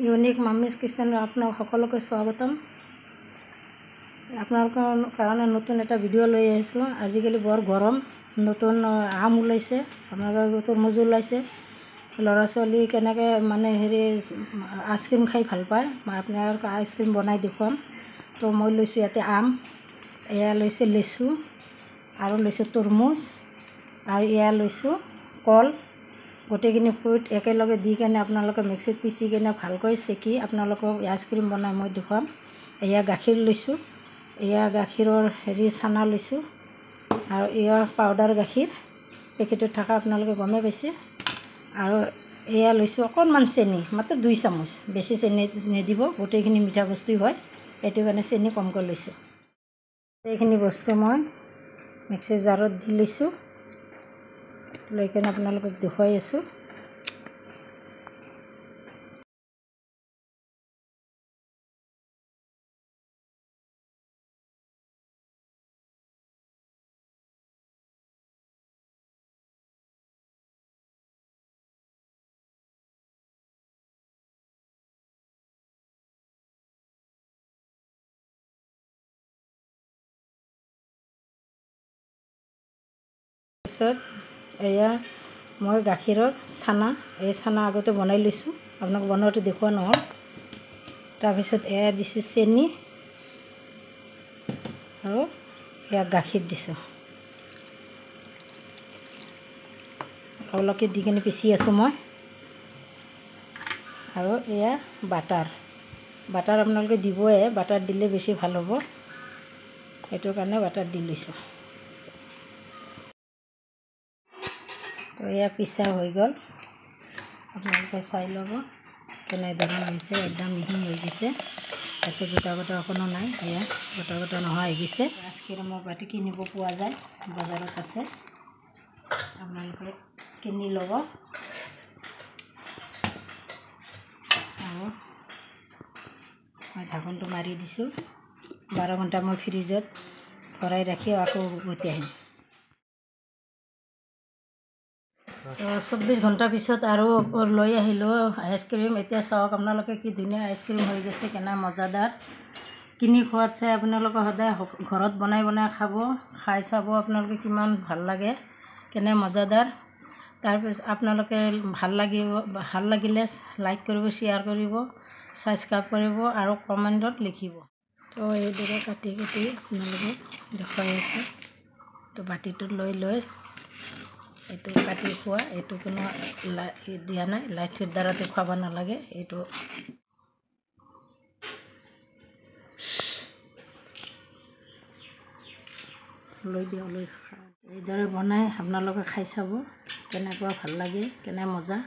Unique মাম্মিজ kitchen আপোনাক সকলোকে স্বাগতম। আপোনালোকৰ কাৰণে নতুন এটা ভিডিঅ' লৈ আহিছোঁ। আজিকালি বৰ গৰম, নতুন আম ওলাইছে, আপোনালোকৰ তৰমুজ ওলাইছে। ল'ৰা ছোৱালী কেনেকৈ আইচক্ৰীম খাই ভাল পায়, মই আপোনালোকক আইচক্ৰীম বনাই দেখুৱাম। তো মই লৈছোঁ ইয়াতে আম, এয়া লৈছোঁ লেচু, আৰু লৈছোঁ তৰমুজ, আৰু এয়া লৈছোঁ কল। গোটেইখিনি ফ্ৰুইট একেলগে দি কেনে আপোনালোকে মিক্সিত পিচি কেনে ভালকৈ চেকি আপোনালোকক আইচক্ৰীম বনাই মই দেখুৱাম। এয়া গাখীৰ লৈছোঁ, এয়া গাখীৰৰ চানা লৈছোঁ, আৰু এয়া পাউডাৰ গাখীৰ পেকেটত থকা আপোনালোকে গমেই পাইছে। আৰু এয়া লৈছোঁ অকণমান চেনি, মাত্ৰ 2 চামুচ, বেছি চেনি নিদিব, গোটেইখিনি মিঠা বস্তু হয়, সেইটো কাৰণে চেনি কমকৈ লৈছোঁ। এইখিনি বস্তু মই মিক্সি জাৰত দি লৈছোঁ, লৈ কেনে আপোনালোকক দেখুৱাই আছোঁ। তাৰপিছত এয়া মই গাখীৰৰ চানা, এই চানা আগতে বনাই লৈছোঁ, আপোনাক বনোৱাটো দেখুওৱা নহ'ল। তাৰপিছত এয়া দিছোঁ চেনি, আৰু এয়া গাখীৰ দিছোঁ, অলপকৈ দি কিনে পিচি আছোঁ মই। আৰু এয়া বাটাৰ আপোনালোকে দিবই, বাটাৰ দিলে বেছি ভাল হ'ব, সেইটো কাৰণে বাটাৰ দি লৈছোঁ। তো এয়া পিচা হৈ গ'ল, আপোনালোকে চাই ল'ব কেনেধৰণৰ হৈছে, একদম মিহি হৈ গৈছে, ইয়াতে গোটা গোটা অকণো নাই, এয়া গোটা গোটা নোহোৱা হৈ গৈছে। আইচক্ৰীমৰ বাটি কিনিব পোৱা যায়, বজাৰত আছে, আপোনালোকে কিনি ল'ব। আৰু মই ঢাকনটো মাৰি দিছোঁ, 12 ঘণ্টা মই ফ্ৰিজত ভৰাই ৰাখি আকৌ উভতি আহিম। 24 ঘণ্টা পিছত আৰু লৈ আহিলোঁ আইচক্ৰীম। এতিয়া চাওক আপোনালোকে কি ধুনীয়া আইচক্ৰীম হৈ গৈছে, কেনে মজাদাৰ। কিনি খোৱাতছে আপোনালোকে সদায় ঘৰত বনাই বনাই খাব, খাই চাব আপোনালোকে কিমান ভাল লাগে, কেনে মজাদাৰ। তাৰপিছত আপোনালোকে ভাল লাগিলে লাইক কৰিব, শ্বেয়াৰ কৰিব, ছাবস্ক্ৰাইব কৰিব, আৰু কমেণ্টত লিখিব। তো এইদৰে কাটি কাটি আপোনালোকক দেখুৱাই আছোঁ। তো বাতিটোত লৈ এইটো কাটি খোৱা, এইটো কোনো দিয়া নাই, লাঠিৰ দ্বাৰাটো খুৱাব নালাগে, এইটো লৈ খা। এইদৰে বনাই আপোনালোকে খাই চাব, কেনেকুৱা ভাল লাগে, কেনে মজা।